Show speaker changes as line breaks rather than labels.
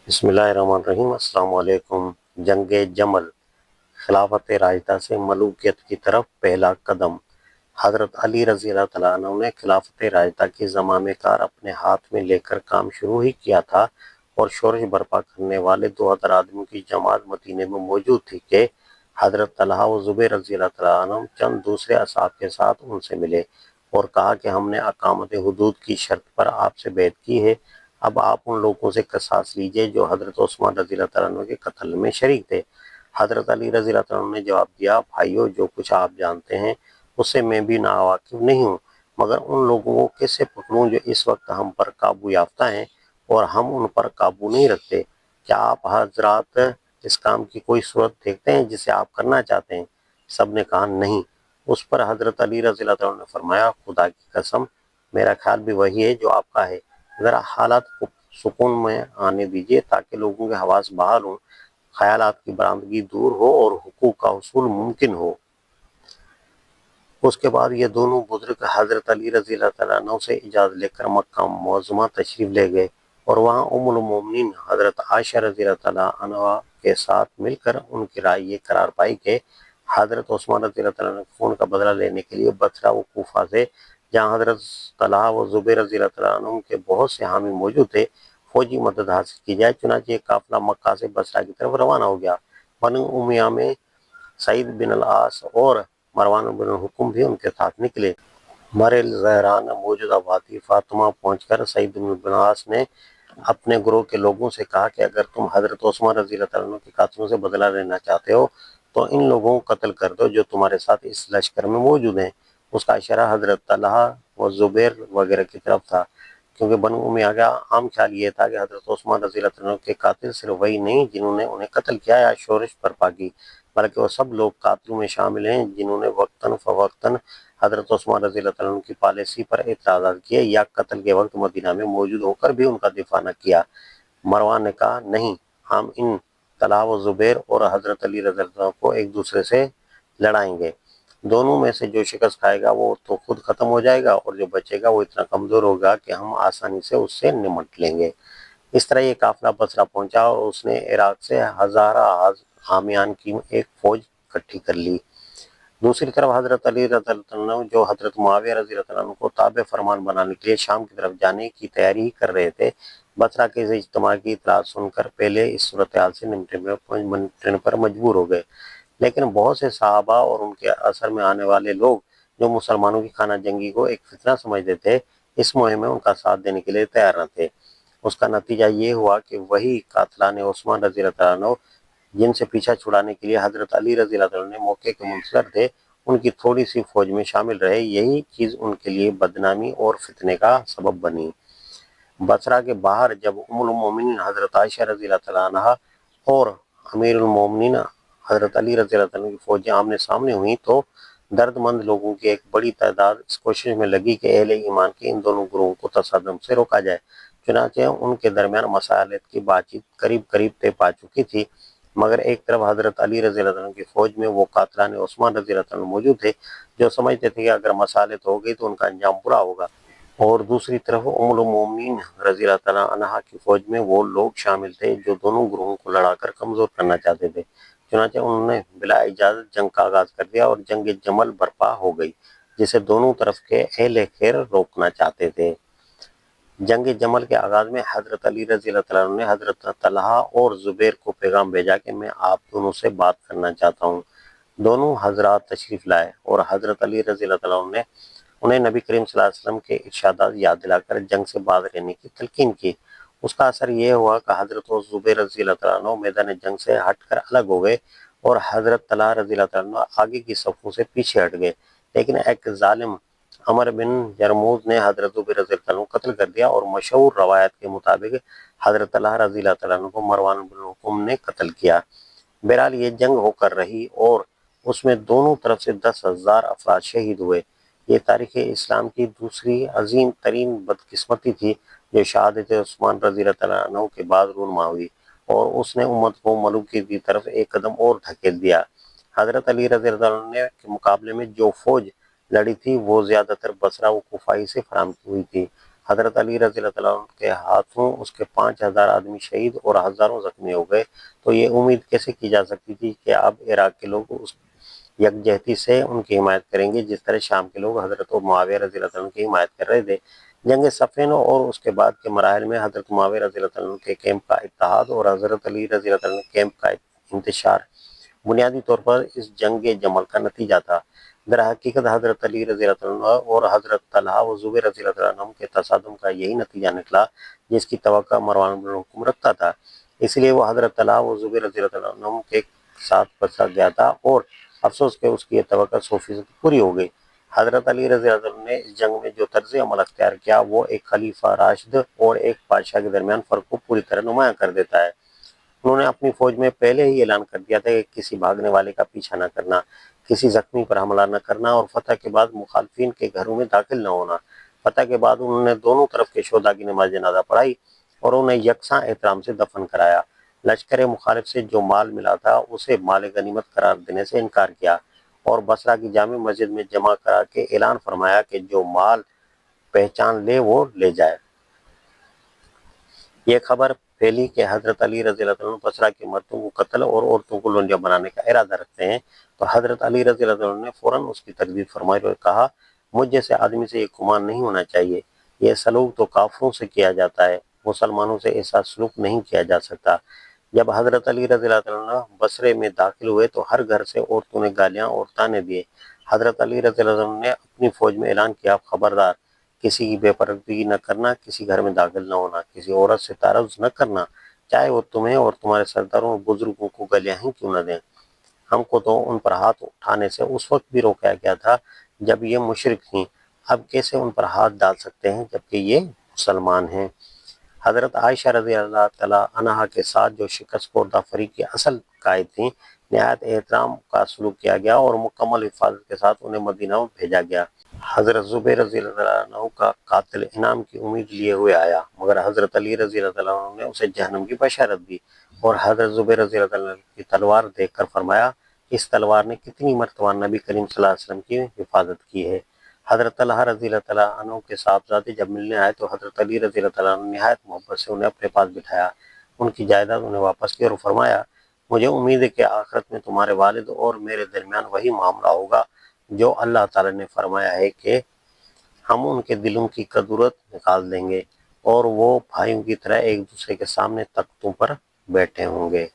بسم اللہ الرحمن الرحیم۔ السلام علیکم۔ جنگ جمل، خلافت راشدہ سے ملوکیت کی طرف پہلا قدم۔ حضرت علی رضی اللہ تعالیٰ عنہ نے خلافت راشدہ کی زمام کار اپنے ہاتھ میں لے کر کام شروع ہی کیا تھا، اور شورش برپا کرنے والے 2000 آدمیوں کی جماعت مدینے میں موجود تھی کہ حضرت طلحہ و زبیر رضی اللہ تعالیٰ عنہ چند دوسرے اصحاب کے ساتھ ان سے ملے اور کہا کہ ہم نے اقامت حدود کی شرط پر آپ سے بیعت کی ہے، اب آپ ان لوگوں سے قصاص لیجئے جو حضرت عثمان رضی اللہ تعالیٰ عنہ کے قتل میں شریک تھے۔ حضرت علی رضی اللہ تعالیٰ عنہ نے جواب دیا، بھائیو، جو کچھ آپ جانتے ہیں اس سے میں بھی ناواقف نہیں ہوں، مگر ان لوگوں کو کیسے پکڑوں جو اس وقت ہم پر قابو یافتہ ہیں اور ہم ان پر قابو نہیں رکھتے؟ کیا آپ حضرات اس کام کی کوئی صورت دیکھتے ہیں جسے آپ کرنا چاہتے ہیں؟ سب نے کہا نہیں۔ اس پر حضرت علی رضی اللہ تعالیٰ عنہ نے فرمایا، خدا کی قسم، میرا خیال بھی وہی ہے جو آپ کا ہے، ذرا حالات کو سکون میں آنے دیجیے تاکہ لوگوں کے حواس بحال ہوں، خیالات کی برآمدگی دور ہو اور حقوق کا حصول ممکن ہو۔ اس کے بعد یہ دونوں بزرگ حضرت علی رضی اللہ تعالیٰ عنہ سے اجازت لے کر مکہ معظمہ تشریف لے گئے اور وہاں ام المومنین حضرت عائشہ رضی اللہ تعالیٰ عنہ کے ساتھ مل کر ان کی رائے یہ قرار پائی کہ حضرت عثمان رضی اللہ تعالیٰ عنہ کے خون کا بدلہ لینے کے لیے بصرہ و کوفہ سے، جہاں حضرت طلحہ و زبیر رضی اللہ تعالیٰ عنہ کے بہت سے حامی موجود تھے، فوجی مدد حاصل کی جائے۔ چنانچہ ایک قافلہ مکہ سے بصرہ کی طرف روانہ ہو گیا۔ بنو امیہ میں سعید بن العاص اور مروان بن الحکم بھی ان کے ساتھ نکلے۔ مر الزہران موجودہ وادی فاطمہ پہنچ کر سعید بن العاص نے اپنے گروہ کے لوگوں سے کہا کہ اگر تم حضرت عثمان رضی اللہ تعالیٰ عنہ کے قاتلوں سے بدلہ لینا چاہتے ہو تو ان لوگوں کو قتل کر دو جو تمہارے ساتھ اس لشکر میں موجود ہیں۔ اس کا اشارہ حضرت طلحہ و زبیر وغیرہ کی طرف تھا، کیونکہ بنو امیہ کا عام خیال یہ تھا کہ حضرت عثمان رضی اللہ عنہ کے قاتل صرف وہی نہیں جنہوں نے انہیں قتل کیا یا شورش برپا کی، بلکہ وہ سب لوگ قاتلوں میں شامل ہیں جنہوں نے وقتاً فوقتاً حضرت عثمان رضی اللہ عنہ کی پالیسی پر اعتراضات کیے یا قتل کے وقت مدینہ میں موجود ہو کر بھی ان کا دفاع نہ کیا۔ مروان نے کہا، نہیں، ہم ان طلحہ و زبیر اور حضرت علی رضی اللہ عنہ کو ایک دوسرے سے لڑائیں گے، دونوں میں سے جو شکست کھائے گا وہ تو خود ختم ہو جائے گا اور جو بچے گا وہ اتنا کمزور ہوگا کہ ہم آسانی سے اس سے نمٹ لیں گے۔ اس طرح یہ قافلہ بصرہ پہنچا اور اس نے عراق سے ہزارہ حامیان کی ایک فوج اکٹھی کر لی۔ دوسری طرف حضرت علی رضی اللہ عنہ جو حضرت معاویہ رضی اللہ عنہ کو تابع فرمان بنانے کے لیے شام کی طرف جانے کی تیاری کر رہے تھے، بصرہ کے اس اجتماع کی اطلاع سن کر پہلے اس صورتحال سے نمٹنے پر مجبور ہو گئے، لیکن بہت سے صحابہ اور ان کے اثر میں آنے والے لوگ جو مسلمانوں کی خانہ جنگی کو ایک فتنہ سمجھتے تھے، اس مہم میں ان کا ساتھ دینے کے لیے تیار نہ تھے۔ اس کا نتیجہ یہ ہوا کہ وہی قاتلان عثمان رضی اللہ عنہ جن سے پیچھا چھڑانے کے لیے حضرت علی رضی اللہ عنہ نے موقع کے منتظر تھے، ان کی تھوڑی سی فوج میں شامل رہے۔ یہی چیز ان کے لیے بدنامی اور فتنے کا سبب بنی۔ بصرہ کے باہر جب ام المومنین حضرت عائشہ رضی اللہ تعالیٰ عنہ اور امیر المومنین حضرت علی رضی اللہ عنہ کی فوجیں آمنے سامنے ہوئیں تو درد مند لوگوں کی ایک بڑی تعداد اس کوشش میں لگی کہ اہل ایمان کے ان دونوں گروہوں کو تصادم سے روکا جائے۔ چنانچہ ان کے درمیان مصالحت کی بات چیت قریب قریب طے پا چکی تھی، مگر ایک طرف حضرت علی رضی اللہ عنہ کی فوج میں وہ قاتلان عثمان رضی اللہ عنہ موجود تھے جو سمجھتے تھے کہ اگر مصالحت ہو گئی تو ان کا انجام برا ہوگا، اور دوسری طرف ام المومنین رضی اللہ تعالیٰ عنہا کی فوج میں وہ لوگ شامل تھے جو دونوں گروہوں کو لڑا کر کمزور کرنا چاہتے تھے۔ چنانچہ انہوں نے بلا اجازت جنگ کا آغاز کر دیا اور جنگ جمل برپا ہو گئی، جسے دونوں طرف کے اہل خیر روکنا چاہتے تھے۔ جنگ جمل کے آغاز میں حضرت علی رضی اللہ عنہ نے حضرت طلحہ اور زبیر کو پیغام بھیجا کہ میں آپ دونوں سے بات کرنا چاہتا ہوں۔ دونوں حضرات تشریف لائے اور حضرت علی رضی اللہ عنہ نے انہیں نبی کریم صلی اللہ علیہ وسلم کے ارشادات یاد دلا کر جنگ سے باز رہنے کی تلقین کی۔ اس کا اثر یہ ہوا کہ حضرت زبیر رضی اللہ عنہ میدان جنگ سے ہٹ کر الگ ہو گئے اور حضرت طلحہ رضی اللہ عنہ آگے کی صفوں سے پیچھے ہٹ گئے، لیکن ایک ظالم عمر بن جرموز نے حضرت زبیر رضی اللہ عنہ کو قتل کر دیا اور مشہور روایت کے مطابق حضرت طلحہ رضی اللہ عنہ کو مروان بن الحکم نے قتل کیا۔ بہرحال یہ جنگ ہو کر رہی اور اس میں دونوں طرف سے 10,000 افراد شہید ہوئے۔ یہ تاریخ اسلام کی دوسری عظیم ترین بدقسمتی تھی جو شہادت عثمان رضی اللہ عنہ کے بعد رونما ہوئی، اور اس نے امت کو ملوکیت کی طرف ایک قدم اور دھکیل دیا۔ حضرت علی رضی اللہ عنہ کے مقابلے میں جو فوج لڑی تھی وہ زیادہ تر بصرہ و کوفہ سے فراہم ہوئی تھی۔ حضرت علی رضی اللہ عنہ کے ہاتھوں اس کے 5000 آدمی شہید اور ہزاروں زخمی ہو گئے، تو یہ امید کیسے کی جا سکتی تھی کہ اب عراق کے لوگ اس یکجہتی سے ان کی حمایت کریں گے جس طرح شام کے لوگ حضرت معاویہ رضی اللہ عنہ کی حمایت کر رہے تھے۔ جنگ صفین اور اس کے بعد کے مراحل میں حضرت معاویہ رضی اللہ عنہ کے کیمپ کا اتحاد اور حضرت علی رضی اللہ عنہ کے کیمپ کا انتشار بنیادی طور پر اس جنگ جمل کا نتیجہ تھا۔ در حقیقت حضرت علی رضی اللہ عنہ اور حضرت طلحہ و زبیر رضی اللہ عنہ کے تصادم کا یہی نتیجہ نکلا جس کی توقع مروان بن الحکم رکھتا تھا، اس لیے وہ حضرت طلحہ و زبیر رضی اللہ عنہ کے ساتھ پھنسا گیا تھا اور افسوس کہ اس کی یہ توقع 100% پوری ہو گئی۔ حضرت علی رضی اللہ عنہ نے اس جنگ میں جو طرز عمل اختیار کیا وہ ایک خلیفہ راشد اور ایک بادشاہ کے درمیان فرق کو پوری طرح نمایاں کر دیتا ہے۔ انہوں نے اپنی فوج میں پہلے ہی اعلان کر دیا تھا کہ کسی بھاگنے والے کا پیچھا نہ کرنا، کسی زخمی پر حملہ نہ کرنا اور فتح کے بعد مخالفین کے گھروں میں داخل نہ ہونا۔ فتح کے بعد انہوں نے دونوں طرف کے شہداء کی نماز جنازہ پڑھائی اور انہیں یکساں احترام سے دفن کرایا۔ لشکر مخالف سے جو مال ملا تھا اسے مال غنیمت قرار دینے سے انکار کیا اور بصرہ کی جامع مسجد میں جمع کرا کے اعلان فرمایا کہ جو مال پہچان لے وہ لے جائے۔ یہ خبر پھیلی کہ حضرت علی رضی اللہ عنہ بصرہ کے مردوں کو قتل اور عورتوں کو لونڈیا بنانے کا ارادہ رکھتے ہیں، تو حضرت علی رضی اللہ عنہ نے فوراً اس کی تردید فرمائی اور کہا، مجھ جیسے آدمی سے یہ گمان نہیں ہونا چاہیے، یہ سلوک تو کافروں سے کیا جاتا ہے، مسلمانوں سے ایسا سلوک نہیں کیا جا سکتا۔ جب حضرت علی رضی اللہ عنہ بصرے میں داخل ہوئے تو ہر گھر سے عورتوں نے گالیاں اور طعنے دیے۔ حضرت علی رضی اللہ عنہ نے اپنی فوج میں اعلان کیا، خبردار، کسی کی بے پردگی نہ کرنا، کسی گھر میں داخل نہ ہونا، کسی عورت سے تعرض نہ کرنا، چاہے وہ تمہیں اور تمہارے سرداروں اور بزرگوں کو گالیاں ہی کیوں نہ دیں۔ ہم کو تو ان پر ہاتھ اٹھانے سے اس وقت بھی روکا گیا تھا جب یہ مشرک تھیں، اب کیسے ان پر ہاتھ ڈال سکتے ہیں جبکہ یہ مسلمان ہیں۔ حضرت عائشہ رضی اللہ تعالیٰ عنہا کے ساتھ جو شکست خوردہ فریق کی اصل قائد تھیں، نہایت احترام کا سلوک کیا گیا اور مکمل حفاظت کے ساتھ انہیں مدینہ میں بھیجا گیا۔ حضرت زبیر رضی اللہ عنہ کا قاتل انعام کی امید لیے ہوئے آیا، مگر حضرت علی رضی اللہ عنہ نے اسے جہنم کی بشارت دی اور حضرت زبیر رضی اللہ عنہ کی تلوار دیکھ کر فرمایا، اس تلوار نے کتنی مرتبہ نبی کریم صلی اللہ علیہ وسلم کی حفاظت کی ہے۔ حضرت طلحہ رضی اللہ عنہ کے صاحبزادے جب ملنے آئے تو حضرت علی رضی اللہ عنہ نے نہایت محبت سے انہیں اپنے پاس بٹھایا، ان کی جائیداد انہیں واپس کی اور فرمایا، مجھے امید ہے کہ آخرت میں تمہارے والد اور میرے درمیان وہی معاملہ ہوگا جو اللہ تعالیٰ نے فرمایا ہے کہ ہم ان کے دلوں کی کدورت نکال دیں گے اور وہ بھائیوں کی طرح ایک دوسرے کے سامنے تختوں پر بیٹھے ہوں گے۔